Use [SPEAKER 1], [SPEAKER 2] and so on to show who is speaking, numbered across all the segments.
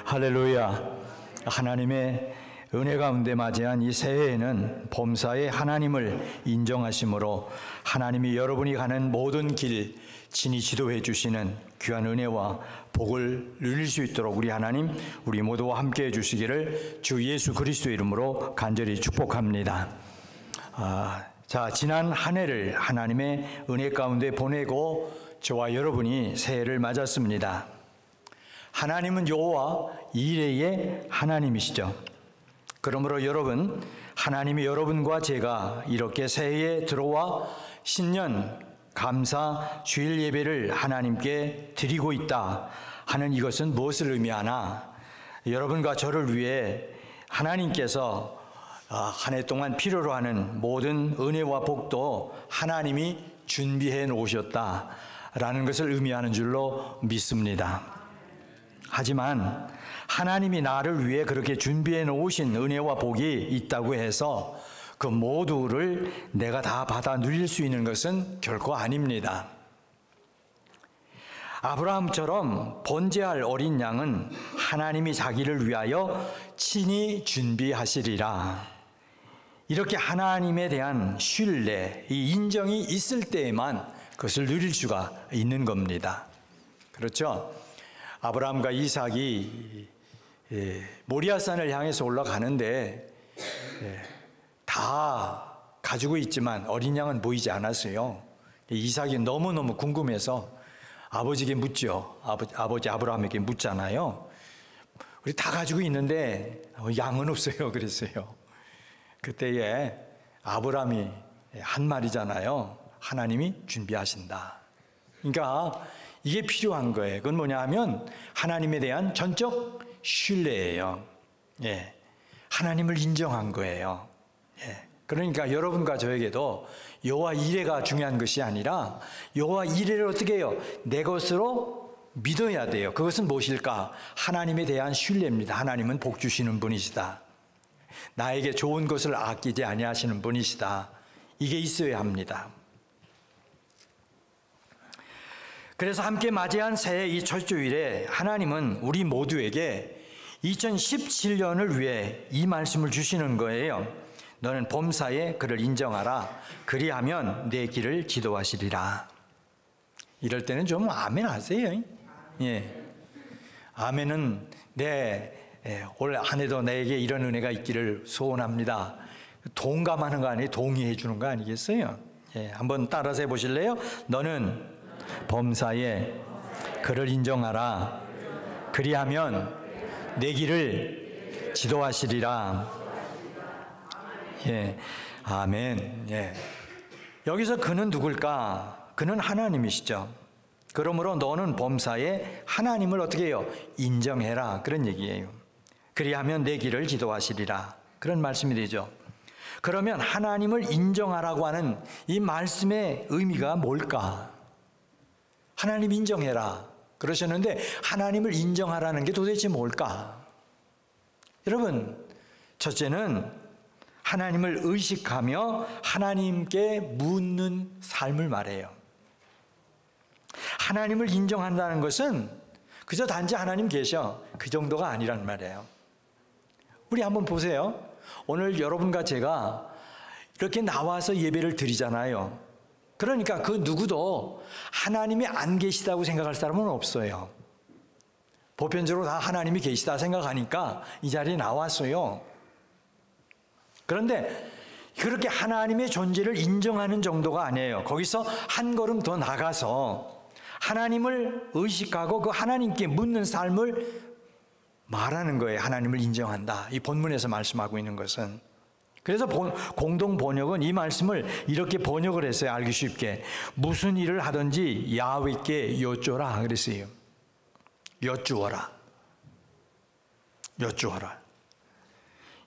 [SPEAKER 1] 할렐루야. 하나님의 은혜 가운데 맞이한 이 새해에는 범사에 하나님을 인정하심으로 하나님이 여러분이 가는 모든 길 친히 지도해 주시는 귀한 은혜와 복을 누릴 수 있도록 우리 하나님, 우리 모두와 함께해 주시기를 주 예수 그리스도의 이름으로 간절히 축복합니다. 자, 지난 한 해를 하나님의 은혜 가운데 보내고 저와 여러분이 새해를 맞았습니다. 하나님은 여호와 이레의 하나님이시죠. 그러므로 여러분, 하나님이 여러분과 제가 이렇게 새해에 들어와 신년 감사 주일 예배를 하나님께 드리고 있다 하는 이것은 무엇을 의미하나? 여러분과 저를 위해 하나님께서 한 해 동안 필요로 하는 모든 은혜와 복도 하나님이 준비해 놓으셨다라는 것을 의미하는 줄로 믿습니다. 하지만 하나님이 나를 위해 그렇게 준비해 놓으신 은혜와 복이 있다고 해서 그 모두를 내가 다 받아 누릴 수 있는 것은 결코 아닙니다. 아브라함처럼 번제할 어린 양은 하나님이 자기를 위하여 친히 준비하시리라. 이렇게 하나님에 대한 신뢰, 이 인정이 있을 때에만 그것을 누릴 수가 있는 겁니다. 그렇죠? 아브라함과 이삭이 모리아산을 향해서 올라가는데 다 가지고 있지만 어린 양은 보이지 않았어요. 이삭이 너무너무 궁금해서 아버지에게 묻죠. 아버지 아브라함에게 묻잖아요. 우리 다 가지고 있는데 양은 없어요. 그랬어요. 그때에 아브라함이 한 말이잖아요. 하나님이 준비하신다. 그러니까 이게 필요한 거예요. 그건 뭐냐 하면 하나님에 대한 전적 신뢰예요. 예. 하나님을 인정한 거예요. 예. 그러니까 여러분과 저에게도 여호와 이레가 중요한 것이 아니라 여호와 이레를 어떻게 해요? 내 것으로 믿어야 돼요. 그것은 무엇일까? 하나님에 대한 신뢰입니다. 하나님은 복 주시는 분이시다. 나에게 좋은 것을 아끼지 아니하시는 분이시다. 이게 있어야 합니다. 그래서 함께 맞이한 새해 이 첫 주일에 하나님은 우리 모두에게 2017년을 위해 이 말씀을 주시는 거예요. 너는 범사에 그를 인정하라. 그리하면 내 길을 지도하시리라. 이럴 때는 좀 아멘 하세요. 예. 아멘은 올 한 해도 내게 이런 은혜가 있기를 소원합니다. 동감하는 거 아니에요? 동의해 주는 거 아니겠어요? 예. 한번 따라서 해보실래요? 너는 범사에 그를 인정하라. 그리하면 내 길을 지도하시리라. 예, 아멘. 예. 여기서 그는 누굴까? 그는 하나님이시죠. 그러므로 너는 범사에 하나님을 어떻게 해요? 인정해라. 그런 얘기예요. 그리하면 내 길을 지도하시리라. 그런 말씀이 되죠. 그러면 하나님을 인정하라고 하는 이 말씀의 의미가 뭘까? 하나님 인정해라. 그러셨는데 하나님을 인정하라는 게 도대체 뭘까? 여러분, 첫째는 하나님을 의식하며 하나님께 묻는 삶을 말해요. 하나님을 인정한다는 것은 그저 단지 하나님 계셔. 그 정도가 아니란 말이에요. 우리 한번 보세요. 오늘 여러분과 제가 이렇게 나와서 예배를 드리잖아요. 그러니까 그 누구도 하나님이 안 계시다고 생각할 사람은 없어요. 보편적으로 다 하나님이 계시다 생각하니까 이 자리에 나왔어요. 그런데 그렇게 하나님의 존재를 인정하는 정도가 아니에요. 거기서 한 걸음 더 나가서 하나님을 의식하고 그 하나님께 묻는 삶을 말하는 거예요. 하나님을 인정한다. 이 본문에서 말씀하고 있는 것은. 그래서 공동 번역은 이 말씀을 이렇게 번역을 했어요. 알기 쉽게. 무슨 일을 하든지 야훼께 여쭈어라 그랬어요. 여쭈어라. 여쭈어라.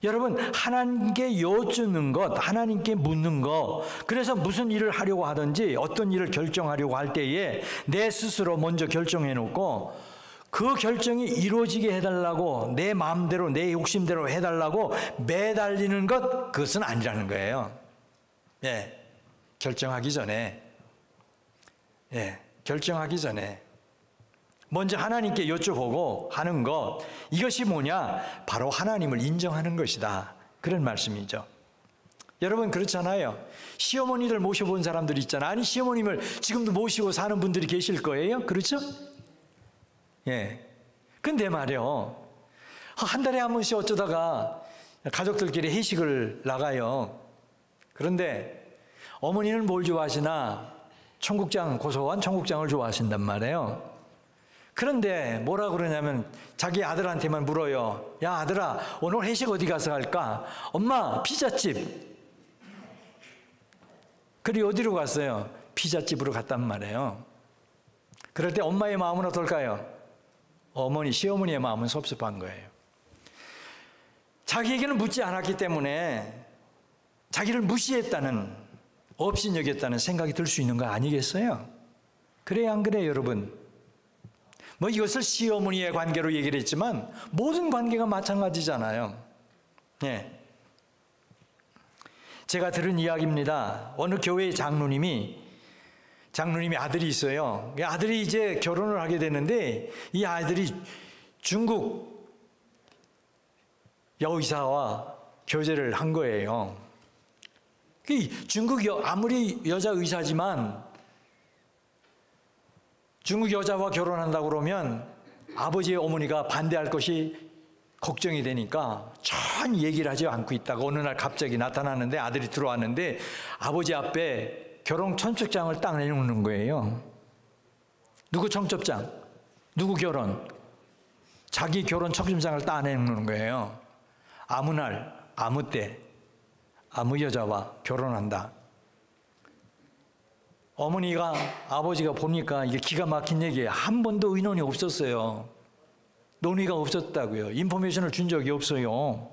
[SPEAKER 1] 여러분, 하나님께 여쭈는 것, 하나님께 묻는 것, 그래서 무슨 일을 하려고 하든지 어떤 일을 결정하려고 할 때에 내 스스로 먼저 결정해 놓고 그 결정이 이루어지게 해달라고 내 마음대로 내 욕심대로 해달라고 매달리는 것, 그것은 아니라는 거예요. 예, 결정하기 전에 먼저 하나님께 여쭤보고 하는 것, 이것이 뭐냐? 바로 하나님을 인정하는 것이다. 그런 말씀이죠. 여러분 그렇잖아요. 시어머니들 모셔본 사람들 있잖아요. 아니 시어머님을 지금도 모시고 사는 분들이 계실 거예요. 그렇죠? 예. 근데 말이요, 한 달에 한 번씩 어쩌다가 가족들끼리 회식을 나가요. 그런데 어머니는 뭘 좋아하시나? 청국장, 고소한 청국장을 좋아하신단 말이에요. 그런데 뭐라 그러냐면 자기 아들한테만 물어요. 야 아들아, 오늘 회식 어디 가서 할까? 엄마, 피자집. 그리고 어디로 갔어요? 피자집으로 갔단 말이에요. 그럴 때 엄마의 마음은 어떨까요? 어머니, 시어머니의 마음은 섭섭한 거예요. 자기에게는 묻지 않았기 때문에 자기를 무시했다는, 업신여겼다는 생각이 들 수 있는 거 아니겠어요? 그래요, 안 그래요, 여러분? 뭐 이것을 시어머니의 관계로 얘기를 했지만 모든 관계가 마찬가지잖아요. 예. 제가 들은 이야기입니다. 어느 교회의 장로님이 아들이 있어요. 아들이 이제 결혼을 하게 되는데 이 아들이 중국 여의사와 교제를 한 거예요. 중국 아무리 여자 의사지만 중국 여자와 결혼한다고 그러면 아버지의 어머니가 반대할 것이 걱정이 되니까 전 얘기를 하지 않고 있다가 어느 날 갑자기 나타나는데 아들이 들어왔는데 아버지 앞에 결혼 청첩장을 딱 내놓는 거예요. 누구 청첩장? 누구 결혼? 자기 결혼 청첩장을 딱 내놓는 거예요. 아무 날, 아무 때, 아무 여자와 결혼한다. 어머니가, 아버지가 보니까 이게 기가 막힌 얘기예요. 한 번도 의논이 없었어요. 논의가 없었다고요. 인포메이션을 준 적이 없어요.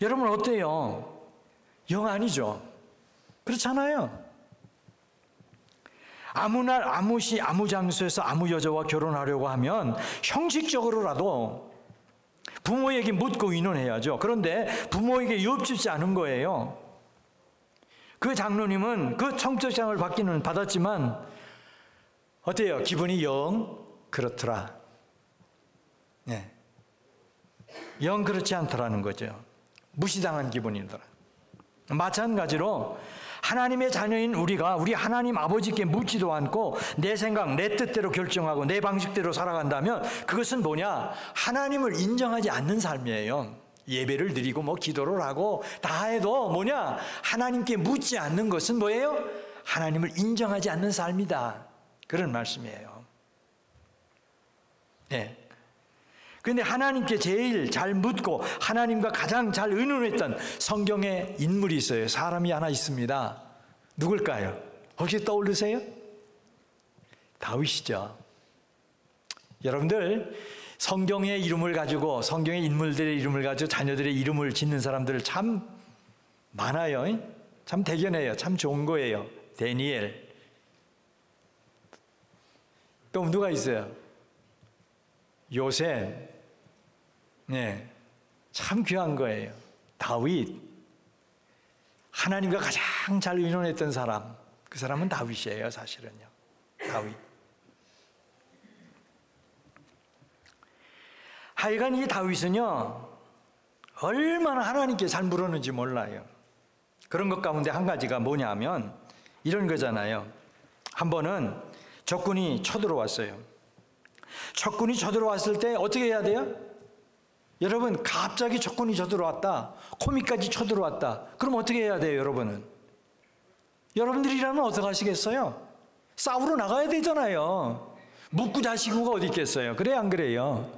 [SPEAKER 1] 여러분 어때요? 영 아니죠? 그렇잖아요. 아무 날, 아무 시, 아무 장소에서 아무 여자와 결혼하려고 하면 형식적으로라도 부모에게 묻고 의논해야죠. 그런데 부모에게 여쭙지 않은 거예요. 그 장로님은 그 청첩장을 받기는 받았지만 어때요? 기분이 영 그렇더라. 네. 영 그렇지 않더라는 거죠. 무시당한 기분이더라. 마찬가지로 하나님의 자녀인 우리가 우리 하나님 아버지께 묻지도 않고 내 생각, 내 뜻대로 결정하고 내 방식대로 살아간다면 그것은 뭐냐? 하나님을 인정하지 않는 삶이에요. 예배를 드리고 뭐 기도를 하고 다 해도 뭐냐? 하나님께 묻지 않는 것은 뭐예요? 하나님을 인정하지 않는 삶이다. 그런 말씀이에요. 네. 그런데 하나님께 제일 잘 묻고 하나님과 가장 잘 의논했던 성경에 인물이 있어요. 사람이 하나 있습니다. 누굴까요? 혹시 떠오르세요? 다윗이죠. 여러분들 성경의 이름을 가지고, 성경의 인물들의 이름을 가지고 자녀들의 이름을 짓는 사람들 참 많아요. 참 대견해요. 참 좋은 거예요. 다니엘. 또 누가 있어요? 요셉. 네, 참 귀한 거예요. 다윗. 하나님과 가장 잘 의논했던 사람, 그 사람은 다윗이에요. 사실은요. 다윗. 하여간 이 다윗은요, 얼마나 하나님께 잘 물었는지 몰라요. 그런 것 가운데 한 가지가 뭐냐면 이런 거잖아요. 한 번은 적군이 쳐들어왔어요. 적군이 쳐들어왔을 때 어떻게 해야 돼요? 여러분, 갑자기 적군이 쳐들어왔다, 코미까지 쳐들어왔다, 그럼 어떻게 해야 돼요? 여러분들이라면 어떻게 하시겠어요? 싸우러 나가야 되잖아요. 묻고 자시고가 어디 있겠어요? 그래, 안 그래요?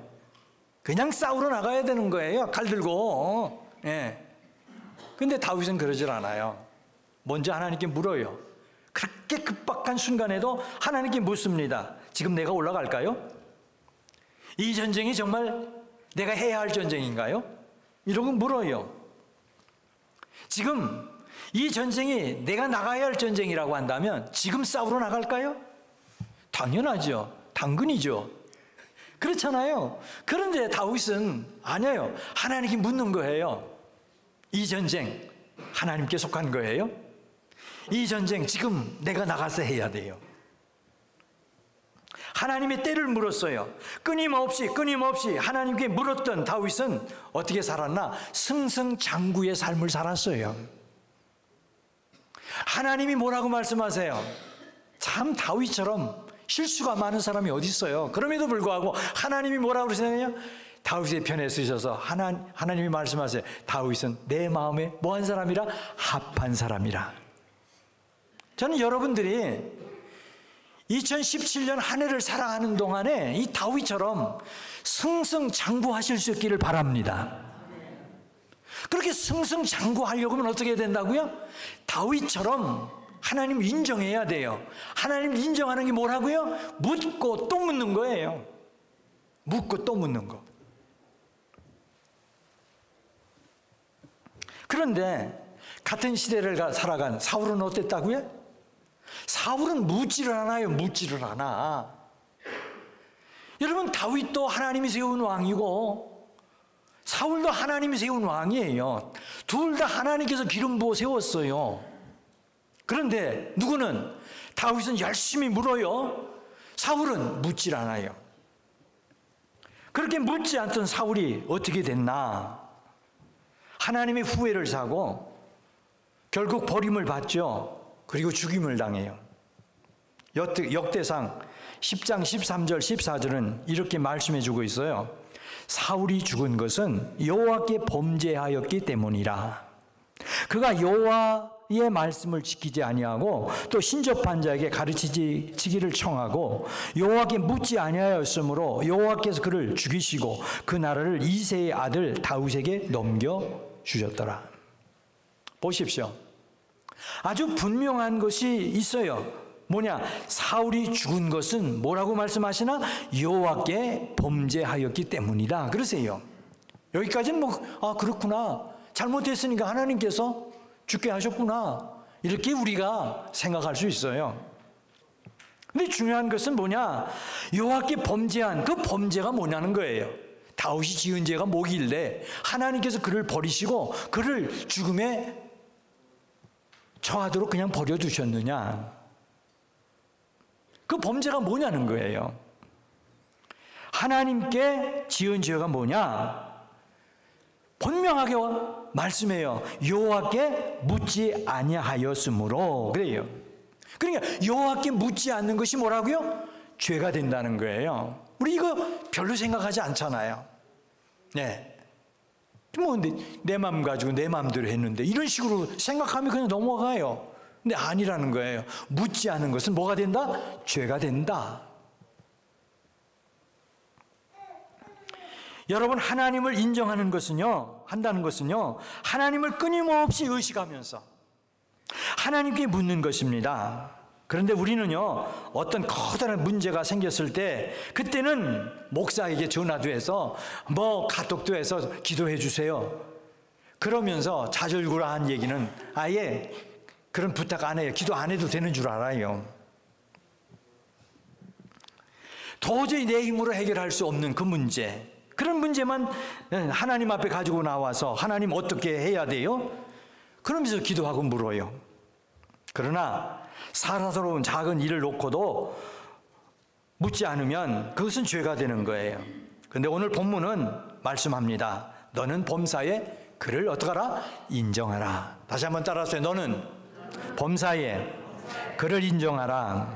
[SPEAKER 1] 그냥 싸우러 나가야 되는 거예요. 칼 들고. 예. 근데 다윗은 그러질 않아요. 먼저 하나님께 물어요. 그렇게 급박한 순간에도 하나님께 묻습니다. 지금 내가 올라갈까요? 이 전쟁이 정말 내가 해야 할 전쟁인가요? 이러고 물어요. 지금 이 전쟁이 내가 나가야 할 전쟁이라고 한다면 지금 싸우러 나갈까요? 당연하죠. 당근이죠. 그렇잖아요. 그런데 다윗은 아니에요. 하나님께 묻는 거예요. 이 전쟁 하나님께 속한 거예요? 이 전쟁 지금 내가 나가서 해야 돼요. 하나님의 때를 물었어요. 끊임없이 하나님께 물었던 다윗은 어떻게 살았나? 승승장구의 삶을 살았어요. 하나님이 뭐라고 말씀하세요? 참 다윗처럼 실수가 많은 사람이 어디 있어요? 그럼에도 불구하고 하나님이 뭐라고 그러시냐면요, 다윗의 편에 쓰셔서 하나님이 말씀하세요. 다윗은 내 마음에 뭐한 사람이라? 합한 사람이라. 저는 여러분들이 2017년 한 해를 살아가는 동안에 이 다윗처럼 승승장구하실 수 있기를 바랍니다. 그렇게 승승장구하려고 하면 어떻게 해야 된다고요? 다윗처럼 하나님 인정해야 돼요. 하나님 인정하는 게 뭐라고요? 묻고 또 묻는 거예요. 묻고 또 묻는 거. 그런데 같은 시대를 살아간 사울은 어땠다고요? 사울은 묻지를 않아요. 묻지를 않아. 여러분, 다윗도 하나님이 세운 왕이고 사울도 하나님이 세운 왕이에요. 둘 다 하나님께서 기름 부어 세웠어요. 그런데 누구는, 다윗은 열심히 물어요. 사울은 묻질 않아요. 그렇게 묻지 않던 사울이 어떻게 됐나? 하나님의 후회를 사고 결국 버림을 받죠. 그리고 죽임을 당해요. 역대상 10장 13절 14절은 이렇게 말씀해 주고 있어요. 사울이 죽은 것은 여호와께 범죄하였기 때문이라. 그가 여호와의 말씀을 지키지 아니하고 또 신접한 자에게 가르치기를 청하고 여호와께 묻지 아니하였으므로 여호와께서 그를 죽이시고 그 나라를 이새의 아들 다윗에게 넘겨주셨더라. 보십시오. 아주 분명한 것이 있어요. 뭐냐? 사울이 죽은 것은 뭐라고 말씀하시나? 여호와께 범죄하였기 때문이다. 그러세요. 여기까지는 그렇구나. 잘못했으니까 하나님께서 죽게 하셨구나. 이렇게 우리가 생각할 수 있어요. 근데 중요한 것은 뭐냐? 여호와께 범죄한 그 범죄가 뭐냐는 거예요. 다윗이 지은 죄가 뭐길래 하나님께서 그를 버리시고 그를 죽음에 처하도록 그냥 버려두셨느냐? 그 범죄가 뭐냐는 거예요. 하나님께 지은 죄가 뭐냐? 분명하게 말씀해요. 여호와께 묻지 아니하였으므로. 그래요. 그러니까 여호와께 묻지 않는 것이 뭐라고요? 죄가 된다는 거예요. 우리 이거 별로 생각하지 않잖아요. 네. 근데 내 마음 가지고 내 마음대로 했는데 이런 식으로 생각하면 그냥 넘어가요. 근데 아니라는 거예요. 묻지 않은 것은 뭐가 된다? 죄가 된다. 여러분, 하나님을 인정하는 것은요, 한다는 것은요, 하나님을 끊임없이 의식하면서 하나님께 묻는 것입니다. 그런데 우리는요, 어떤 커다란 문제가 생겼을 때 그때는 목사에게 전화도 해서 카톡도 해서 기도해 주세요. 그러면서 자절구라한 얘기는 아예 그런 부탁 안 해요. 기도 안 해도 되는 줄 알아요. 도저히 내 힘으로 해결할 수 없는 그 문제, 그런 문제만 하나님 앞에 가지고 나와서 하나님 어떻게 해야 돼요? 그러면서 기도하고 물어요. 그러나 사사로운 작은 일을 놓고도 묻지 않으면 그것은 죄가 되는 거예요. 그런데 오늘 본문은 말씀합니다. 너는 범사에 그를 어떡하라? 인정하라. 다시 한번 따라하세요. 너는 범사에 그를 인정하라.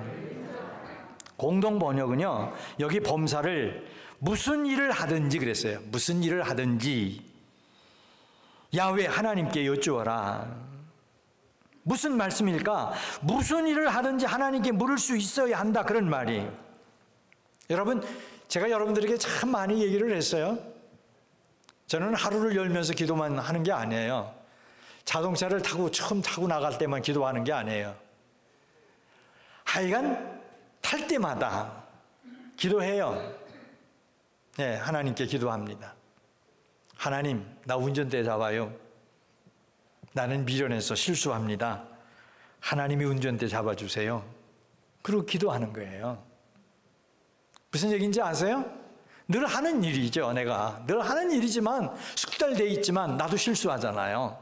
[SPEAKER 1] 공동 번역은요, 여기 범사를 무슨 일을 하든지 그랬어요. 무슨 일을 하든지 야훼 하나님께 여쭈어라. 무슨 말씀일까? 무슨 일을 하든지 하나님께 물을 수 있어야 한다, 그런 말이. 여러분, 제가 여러분들에게 참 많이 얘기를 했어요. 저는 하루를 열면서 기도만 하는 게 아니에요. 자동차를 처음 타고 나갈 때만 기도하는 게 아니에요. 하여간 탈 때마다 기도해요. 네, 하나님께 기도합니다. 하나님, 나 운전대 잡아요. 나는 미련해서 실수합니다. 하나님이 운전대 잡아주세요. 그리고 기도하는 거예요. 무슨 얘기인지 아세요? 늘 하는 일이죠. 내가 늘 하는 일이지만 숙달돼 있지만 나도 실수하잖아요.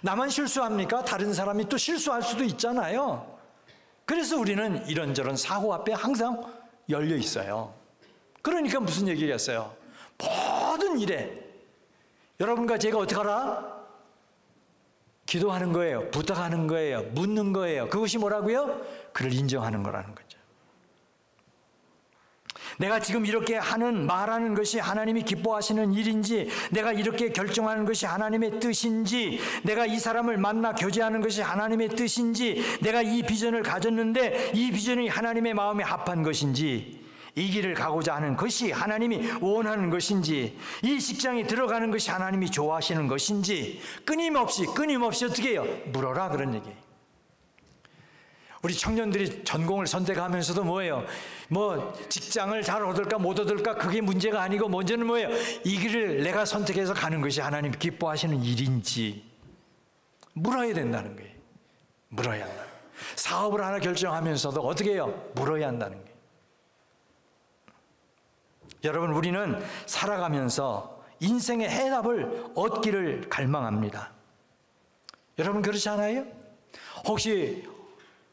[SPEAKER 1] 나만 실수합니까? 다른 사람이 또 실수할 수도 있잖아요. 그래서 우리는 이런저런 사고 앞에 항상 열려 있어요. 그러니까 무슨 얘기겠어요? 모든 일에 여러분과 제가 어떻게 하라? 기도하는 거예요. 부탁하는 거예요. 묻는 거예요. 그것이 뭐라고요? 그를 인정하는 거라는 거죠. 내가 지금 이렇게 말하는 것이 하나님이 기뻐하시는 일인지, 내가 이렇게 결정하는 것이 하나님의 뜻인지, 내가 이 사람을 만나 교제하는 것이 하나님의 뜻인지, 내가 이 비전을 가졌는데 이 비전이 하나님의 마음에 합한 것인지, 이 길을 가고자 하는 것이 하나님이 원하는 것인지, 이 직장에 들어가는 것이 하나님이 좋아하시는 것인지 끊임없이 어떻게 해요? 물어라, 그런 얘기예요. 우리 청년들이 전공을 선택하면서도 뭐예요? 직장을 잘 얻을까 못 얻을까 그게 문제가 아니고, 먼저는 뭐예요? 이 길을 내가 선택해서 가는 것이 하나님 기뻐하시는 일인지 물어야 된다는 거예요. 물어야 한다. 사업을 하나 결정하면서도 어떻게 해요? 물어야 한다는 거예요. 여러분, 우리는 살아가면서 인생의 해답을 얻기를 갈망합니다. 여러분, 그렇지 않아요? 혹시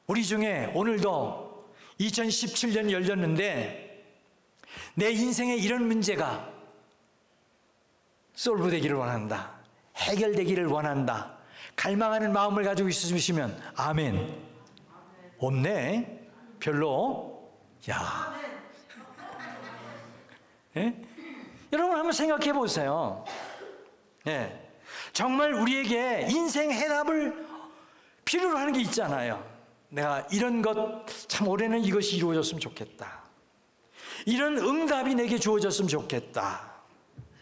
[SPEAKER 1] 우리 중에 오늘도 2017년이 열렸는데 내 인생에 이런 문제가 솔브되기를 원한다, 해결되기를 원한다, 갈망하는 마음을 가지고 있으시면 아멘. 없네? 별로? 야. 예? 여러분 한번 생각해 보세요. 예. 정말 우리에게 인생 해답을 필요로 하는 게 있잖아요. 내가 이런 것, 참 올해는 이것이 이루어졌으면 좋겠다, 이런 응답이 내게 주어졌으면 좋겠다,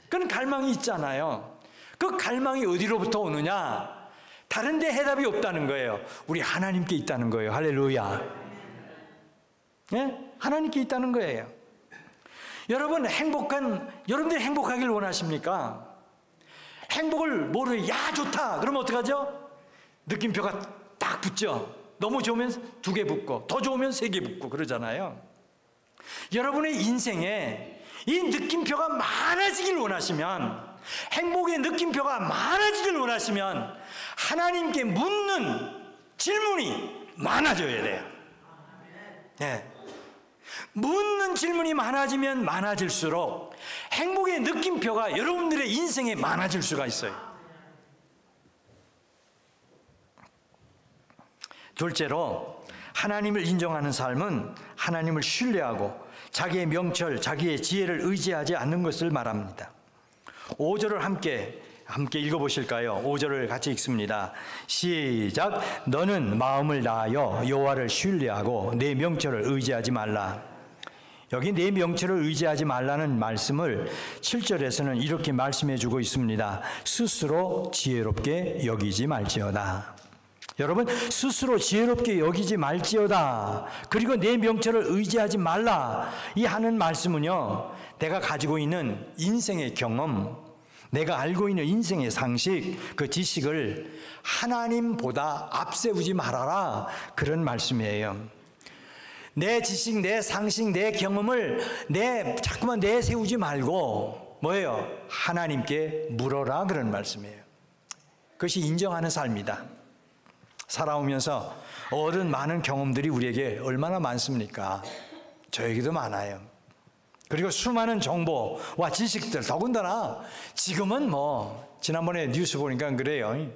[SPEAKER 1] 그런 갈망이 있잖아요. 그 갈망이 어디로부터 오느냐? 다른 데 해답이 없다는 거예요. 우리 하나님께 있다는 거예요. 할렐루야. 예? 하나님께 있다는 거예요. 여러분들이 행복하길 원하십니까? 행복을 야 좋다 그러면 어떡하죠? 느낌표가 딱 붙죠. 너무 좋으면 2개 붙고, 더 좋으면 3개 붙고 그러잖아요. 여러분의 인생에 이 느낌표가 많아지길 원하시면, 행복의 느낌표가 많아지길 원하시면 하나님께 묻는 질문이 많아져야 돼요. 네. 묻는 질문이 많아지면 많아질수록 행복의 느낌표가 여러분들의 인생에 많아질 수가 있어요. 둘째로, 하나님을 인정하는 삶은 하나님을 신뢰하고 자기의 명철, 자기의 지혜를 의지하지 않는 것을 말합니다. 5절을 함께 읽어보실까요? 5절을 같이 읽습니다. 시작. 너는 마음을 다하여 여호와를 신뢰하고 내 명철을 의지하지 말라. 여기 내 명철을 의지하지 말라는 말씀을 7절에서는 이렇게 말씀해 주고 있습니다. 스스로 지혜롭게 여기지 말지어다. 여러분, 스스로 지혜롭게 여기지 말지어다, 그리고 내 명철을 의지하지 말라, 이 하는 말씀은요, 내가 가지고 있는 인생의 경험, 내가 알고 있는 인생의 상식, 그 지식을 하나님보다 앞세우지 말아라, 그런 말씀이에요. 내 지식, 내 상식, 내 경험을 자꾸만 내세우지 말고 뭐예요? 하나님께 물어라, 그런 말씀이에요. 그것이 인정하는 삶이다. 살아오면서 얻은 많은 경험들이 우리에게 얼마나 많습니까? 저에게도 많아요. 그리고 수많은 정보와 지식들, 더군다나 지금은 지난번에 뉴스 보니까 그래요.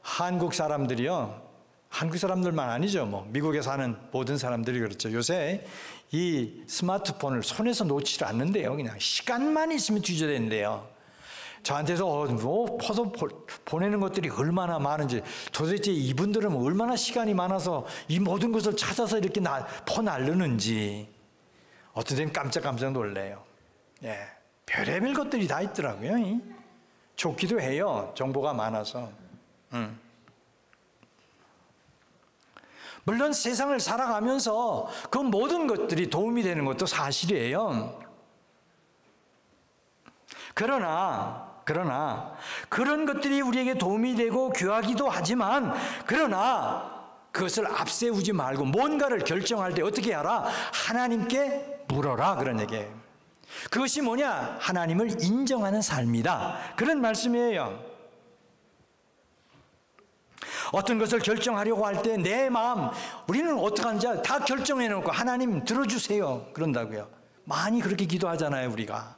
[SPEAKER 1] 한국 사람들이요, 한국 사람들만 아니죠. 미국에 사는 모든 사람들이 그렇죠. 요새 이 스마트폰을 손에서 놓지를 않는데요. 그냥 시간만 있으면 뒤져댄대요. 저한테서 퍼서 보내는 것들이 얼마나 많은지, 도대체 이분들은 얼마나 시간이 많아서 이 모든 것을 찾아서 이렇게 퍼날르는지 어떤 때는 깜짝깜짝 놀래요. 예, 별의별 것들이 다 있더라고요. 좋기도 해요, 정보가 많아서. 물론 세상을 살아가면서 그 모든 것들이 도움이 되는 것도 사실이에요. 그러나 그런 것들이 우리에게 도움이 되고 귀하기도 하지만, 그러나 그것을 앞세우지 말고 뭔가를 결정할 때 어떻게 하라? 하나님께 물어라, 그런 얘기예요. 그것이 뭐냐? 하나님을 인정하는 삶이다, 그런 말씀이에요. 어떤 것을 결정하려고 할 때 내 마음, 우리는 어떻게 하는지 다 결정해놓고 하나님 들어주세요 그런다고요. 많이 그렇게 기도하잖아요 우리가.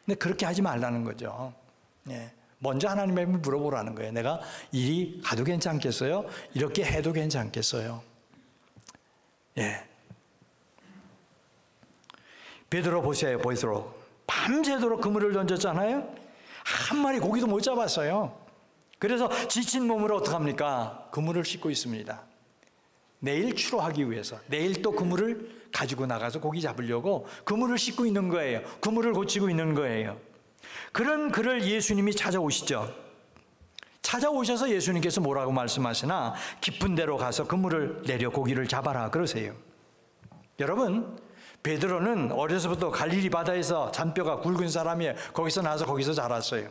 [SPEAKER 1] 근데 그렇게 하지 말라는 거죠. 예. 먼저 하나님에게 물어보라는 거예요. 내가 일이 가도 괜찮겠어요? 이렇게 해도 괜찮겠어요? 예. 베드로 보세요. 베드로 밤새도록 그물을 던졌잖아요. 한 마리 고기도 못 잡았어요. 그래서 지친 몸으로 어떡합니까? 그물을 싣고 있습니다. 내일 출호하기 위해서 내일 또 그물을 가지고 나가서 고기 잡으려고 그물을 싣고 있는 거예요. 그물을 고치고 있는 거예요. 그런 그를 예수님이 찾아오시죠. 찾아오셔서 예수님께서 뭐라고 말씀하시나? 깊은 데로 가서 그물을 내려 고기를 잡아라 그러세요. 여러분, 베드로는 어려서부터 갈릴리 바다에서 잔뼈가 굵은 사람이에요. 거기서 나서 거기서 자랐어요.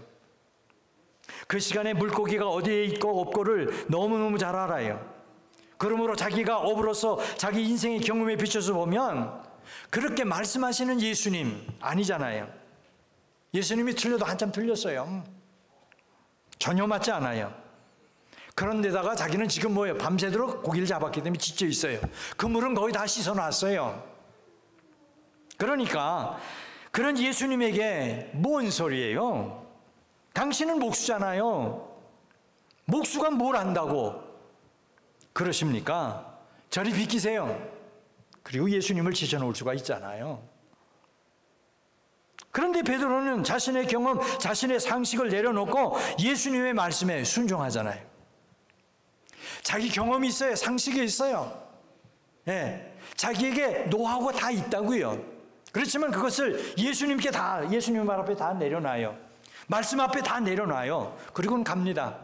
[SPEAKER 1] 그 시간에 물고기가 어디에 있고 없고를 너무너무 잘 알아요. 그러므로 자기가 어부로서 자기 인생의 경험에 비춰서 보면 그렇게 말씀하시는 예수님 아니잖아요. 예수님이 틀려도 한참 틀렸어요. 전혀 맞지 않아요. 그런데다가 자기는 지금 뭐예요? 밤새도록 고기를 잡았기 때문에 지쳐 있어요. 그물은 거의 다 씻어놨어요. 그러니까 그런 예수님에게 뭔 소리예요? 당신은 목수잖아요. 목수가 뭘 안다고 그러십니까? 저리 비키세요. 그리고 예수님을 지쳐놓을 수가 있잖아요. 그런데 베드로는 자신의 경험, 자신의 상식을 내려놓고 예수님의 말씀에 순종하잖아요. 자기 경험이 있어요. 상식이 있어요. 예, 자기에게 노하우가 다 있다고요. 그렇지만 그것을 예수님께 다, 예수님 말 앞에 다 내려놔요. 말씀 앞에 다 내려놔요. 그리고는 갑니다.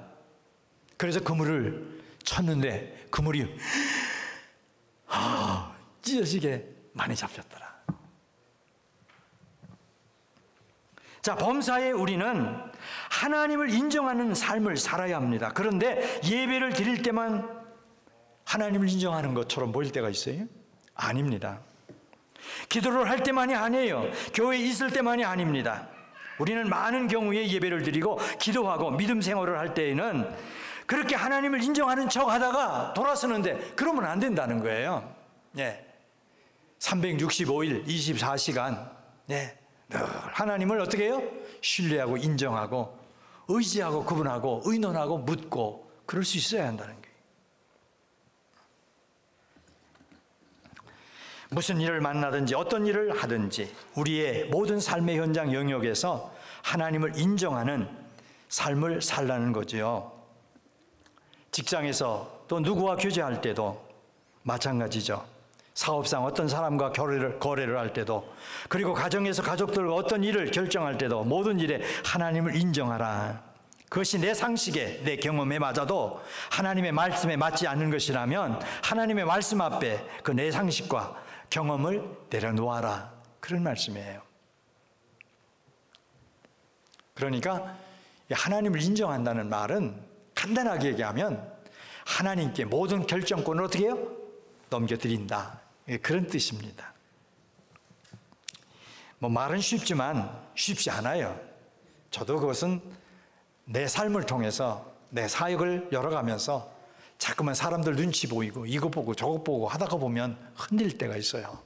[SPEAKER 1] 그래서 그물을 쳤는데 그물이 찢어지게 많이 잡혔더라. 자, 범사에 우리는 하나님을 인정하는 삶을 살아야 합니다. 그런데 예배를 드릴 때만 하나님을 인정하는 것처럼 보일 때가 있어요? 아닙니다. 기도를 할 때만이 아니에요. 교회에 있을 때만이 아닙니다. 우리는 많은 경우에 예배를 드리고 기도하고 믿음 생활을 할 때에는 그렇게 하나님을 인정하는 척 하다가 돌아서는데 그러면 안 된다는 거예요. 예. 365일 24시간 늘 하나님을 어떻게 해요? 신뢰하고 인정하고 의지하고 구분하고 의논하고 묻고 그럴 수 있어야 한다는 거예요. 무슨 일을 만나든지 어떤 일을 하든지 우리의 모든 삶의 현장 영역에서 하나님을 인정하는 삶을 살라는 거죠. 직장에서 또 누구와 교제할 때도 마찬가지죠. 사업상 어떤 사람과 거래를 할 때도, 그리고 가정에서 가족들과 어떤 일을 결정할 때도 모든 일에 하나님을 인정하라. 그것이 내 상식에, 내 경험에 맞아도 하나님의 말씀에 맞지 않는 것이라면 하나님의 말씀 앞에 그 내 상식과 경험을 내려놓아라. 그런 말씀이에요. 그러니까 하나님을 인정한다는 말은 간단하게 얘기하면 하나님께 모든 결정권을 어떻게 해요? 넘겨드린다. 그런 뜻입니다. 말은 쉽지만 쉽지 않아요. 저도 그것은 내 삶을 통해서 내 사역을 열어가면서 자꾸만 사람들 눈치 보이고 이거 보고 저거 보고 하다가 보면 흔들릴 때가 있어요.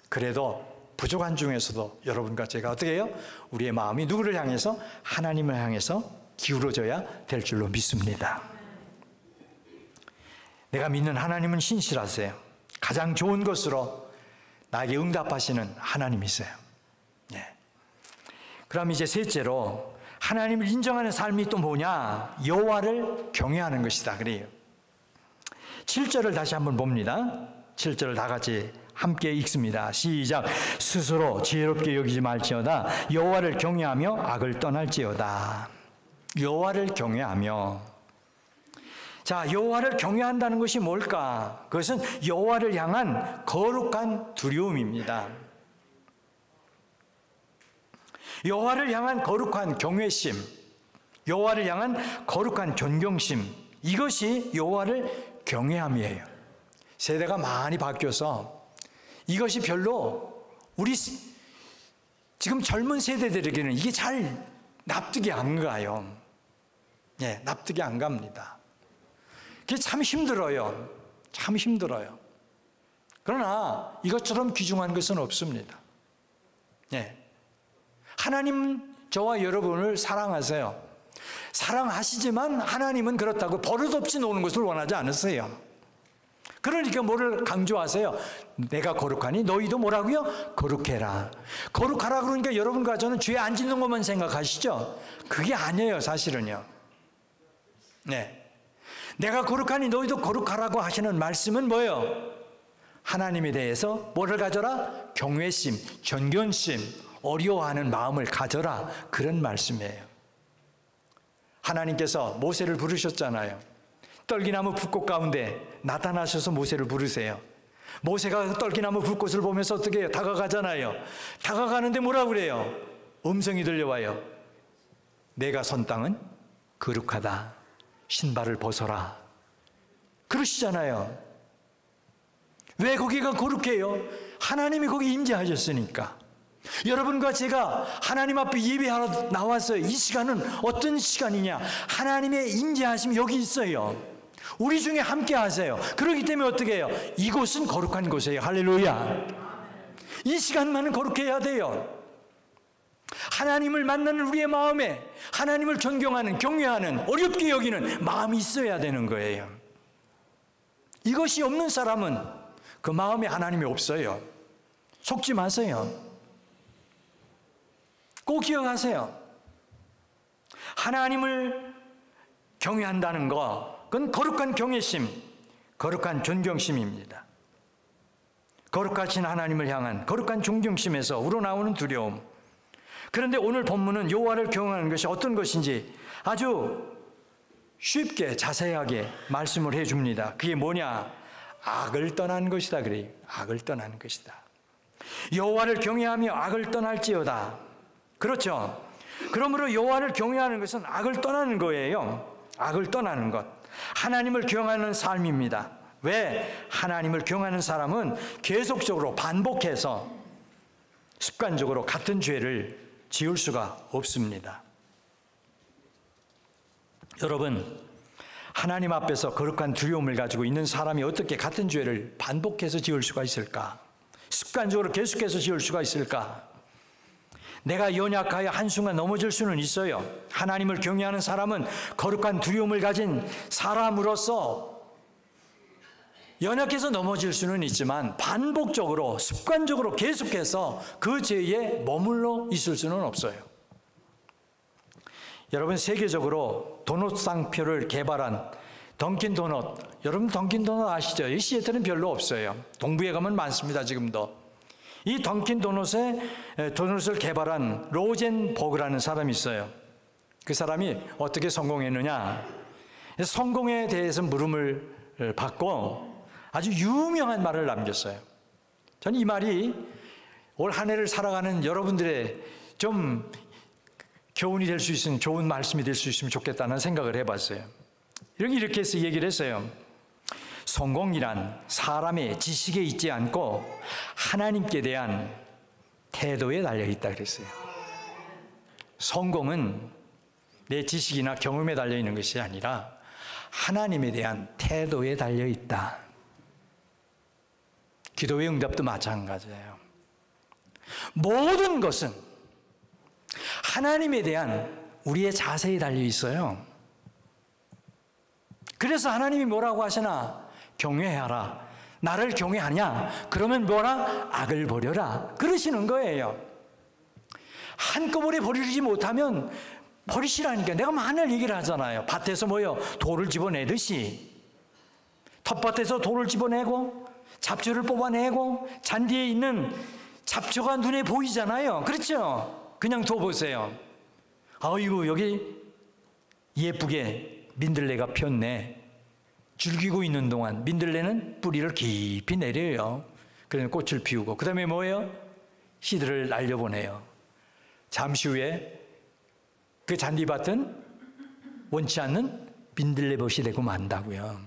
[SPEAKER 1] 그래도 부족한 중에서도 여러분과 제가 어떻게 해요? 우리의 마음이 누구를 향해서? 하나님을 향해서 기울어져야 될 줄로 믿습니다. 내가 믿는 하나님은 신실하세요. 가장 좋은 것으로 나에게 응답하시는 하나님이세요. 네. 그럼 이제 셋째로 하나님을 인정하는 삶이 또 뭐냐? 여호와를 경외하는 것이다 그래요. 7절을 다시 한번 봅니다. 7절을 다 같이 함께 읽습니다. 시작. 스스로 지혜롭게 여기지 말지어다. 여호와를 경외하며 악을 떠날지어다. 여호와를 경외하며. 자, 여호와를 경외한다는 것이 뭘까? 그것은 여호와를 향한 거룩한 두려움입니다. 여호와를 향한 거룩한 경외심, 여호와를 향한 거룩한 존경심, 이것이 여호와를 경외함이에요. 세대가 많이 바뀌어서 이것이 별로 우리 지금 젊은 세대들에게는 이게 잘 납득이 안 가요. 예, 납득이 안 갑니다. 그게 참 힘들어요. 참 힘들어요. 그러나 이것처럼 귀중한 것은 없습니다. 예. 하나님 저와 여러분을 사랑하세요. 사랑하시지만 하나님은 그렇다고 버릇없이 노는 것을 원하지 않으세요. 그러니까 뭐를 강조하세요? 내가 거룩하니 너희도 뭐라고요? 거룩해라. 거룩하라 그러니까 여러분과 저는 죄 안 짓는 것만 생각하시죠? 그게 아니에요, 사실은요. 네. 내가 거룩하니 너희도 거룩하라고 하시는 말씀은 뭐예요? 하나님에 대해서 뭐를 가져라? 경외심, 존경심, 어려워하는 마음을 가져라. 그런 말씀이에요. 하나님께서 모세를 부르셨잖아요. 떨기나무 붓꽃 가운데 나타나셔서 모세를 부르세요. 모세가 떨기나무 붓꽃을 보면서 어떻게 해요? 다가가잖아요. 다가가는데 뭐라고 그래요? 음성이 들려와요. 내가 선 땅은 거룩하다. 신발을 벗어라. 그러시잖아요. 왜 거기가 거룩해요? 하나님이 거기 임재하셨으니까. 여러분과 제가 하나님 앞에 예배하러 나왔어요. 이 시간은 어떤 시간이냐? 하나님의 임재하심이 여기 있어요. 우리 중에 함께 하세요. 그렇기 때문에 어떻게 해요? 이곳은 거룩한 곳이에요. 할렐루야. 이 시간만은 거룩해야 돼요. 하나님을 만나는 우리의 마음에 하나님을 존경하는, 경외하는, 어렵게 여기는 마음이 있어야 되는 거예요. 이것이 없는 사람은 그 마음에 하나님이 없어요. 속지 마세요. 꼭 기억하세요. 하나님을 경외한다는 거, 그건 거룩한 경외심, 거룩한 존경심입니다. 거룩하신 하나님을 향한 거룩한 존경심에서 우러나오는 두려움. 그런데 오늘 본문은 여호와를 경외하는 것이 어떤 것인지 아주 쉽게 자세하게 말씀을 해줍니다. 그게 뭐냐? 악을 떠난 것이다 그래요. 악을 떠나는 것이다. 여호와를 경외하며 악을 떠날지어다. 그렇죠? 그러므로 여호와를 경외하는 것은 악을 떠나는 거예요. 악을 떠나는 것. 하나님을 경외하는 삶입니다. 왜? 하나님을 경외하는 사람은 계속적으로 반복해서 습관적으로 같은 죄를 지을 수가 없습니다. 여러분, 하나님 앞에서 거룩한 두려움을 가지고 있는 사람이 어떻게 같은 죄를 반복해서 지을 수가 있을까? 습관적으로 계속해서 지을 수가 있을까? 내가 연약하여 한순간 넘어질 수는 있어요. 하나님을 경외하는 사람은 거룩한 두려움을 가진 사람으로서 연약해서 넘어질 수는 있지만 반복적으로 습관적으로 계속해서 그 죄에 머물러 있을 수는 없어요. 여러분, 세계적으로 도넛 상표를 개발한 던킨 도넛, 여러분 던킨 도넛 아시죠? 이 시애틀은 별로 없어요. 동부에 가면 많습니다. 지금도. 이 던킨 도넛을 개발한 로젠버그라는 사람이 있어요. 그 사람이 어떻게 성공했느냐? 성공에 대해서 물음을 받고 아주 유명한 말을 남겼어요. 저는 이 말이 올 한 해를 살아가는 여러분들의 좀 교훈이 될 수 있는 좋은 말씀이 될 수 있으면 좋겠다는 생각을 해봤어요. 이렇게 해서 얘기를 했어요. 성공이란 사람의 지식에 있지 않고 하나님께 대한 태도에 달려있다 그랬어요. 성공은 내 지식이나 경험에 달려있는 것이 아니라 하나님에 대한 태도에 달려있다. 기도의 응답도 마찬가지예요. 모든 것은 하나님에 대한 우리의 자세에 달려 있어요. 그래서 하나님이 뭐라고 하시나? 경외하라. 나를 경외하냐? 그러면 뭐라? 악을 버려라. 그러시는 거예요. 한꺼번에 버리지 못하면 버리시라니까. 내가 많은 얘기를 하잖아요. 밭에서 뭐요? 돌을 집어내듯이. 텃밭에서 돌을 집어내고 잡초를 뽑아내고 잔디에 있는 잡초가 눈에 보이잖아요. 그렇죠? 그냥 둬보세요. 아이고, 여기 예쁘게 민들레가 폈네. 줄기고 있는 동안 민들레는 뿌리를 깊이 내려요. 그러면 꽃을 피우고 그 다음에 뭐예요? 씨들을 날려보내요. 잠시 후에 그 잔디밭은 원치 않는 민들레봇이 되고 만다고요.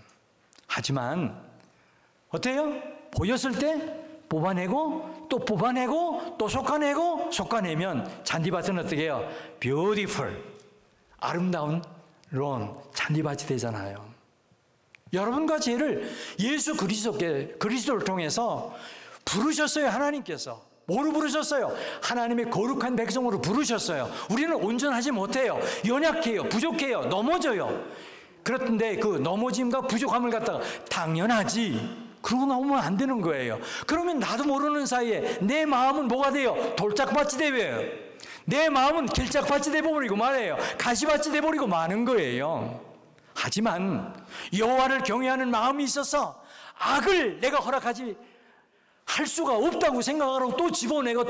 [SPEAKER 1] 하지만 어때요? 보였을 때 뽑아내고 또 뽑아내고 또 솎아내고 솎아내면 잔디밭은 어떻게 해요? beautiful, 아름다운 론, 잔디밭이 되잖아요. 여러분과 저를 예수 그리스도를 통해서 부르셨어요. 하나님께서. 뭐로 부르셨어요? 하나님의 거룩한 백성으로 부르셨어요. 우리는 온전하지 못해요. 연약해요. 부족해요. 넘어져요. 그런데 그 넘어짐과 부족함을 갖다가 당연하지, 그러고 나오면 안 되는 거예요. 그러면 나도 모르는 사이에 내 마음은 뭐가 돼요? 돌짝밭이 되어요. 내 마음은 길짝밭이 돼버리고 말해요. 가시밭이 돼버리고 마는 거예요. 하지만 여호와를 경외하는 마음이 있어서 악을 내가 허락하지 할 수가 없다고 생각하고 또 집어내고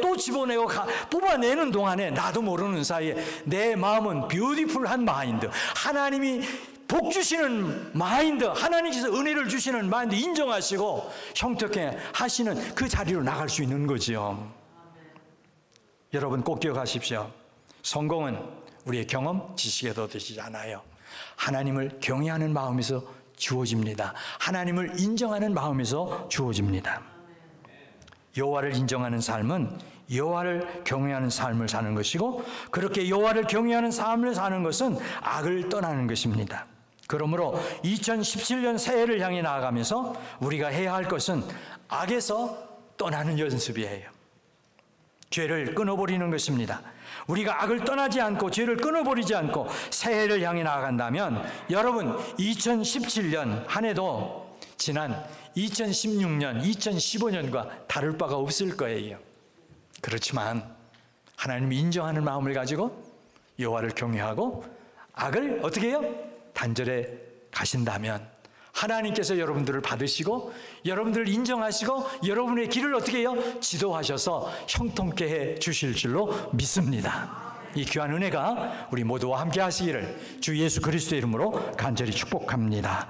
[SPEAKER 1] 뽑아내는 동안에 나도 모르는 사이에 내 마음은 뷰티풀한 마인드, 하나님이 복 주시는 마인드, 하나님께서 은혜를 주시는 마인드 인정하시고 형통케 하시는 그 자리로 나갈 수 있는 거죠. 여러분 꼭 기억하십시오. 성공은 우리의 경험, 지식에도 되지 않아요. 하나님을 경외하는 마음에서 주어집니다. 하나님을 인정하는 마음에서 주어집니다. 여호와를 인정하는 삶은 여호와를 경외하는 삶을 사는 것이고, 그렇게 여호와를 경외하는 삶을 사는 것은 악을 떠나는 것입니다. 그러므로 2017년 새해를 향해 나아가면서 우리가 해야 할 것은 악에서 떠나는 연습이에요. 죄를 끊어버리는 것입니다. 우리가 악을 떠나지 않고 죄를 끊어버리지 않고 새해를 향해 나아간다면 여러분 2017년 한 해도 지난 2016년, 2015년과 다를 바가 없을 거예요. 그렇지만 하나님이 인정하는 마음을 가지고 여호와를 경외하고 악을 어떻게 해요? 단절해 가신다면 하나님께서 여러분들을 받으시고 여러분들을 인정하시고 여러분의 길을 어떻게 해요? 지도하셔서 형통케 해 주실 줄로 믿습니다. 이 귀한 은혜가 우리 모두와 함께 하시기를 주 예수 그리스도의 이름으로 간절히 축복합니다.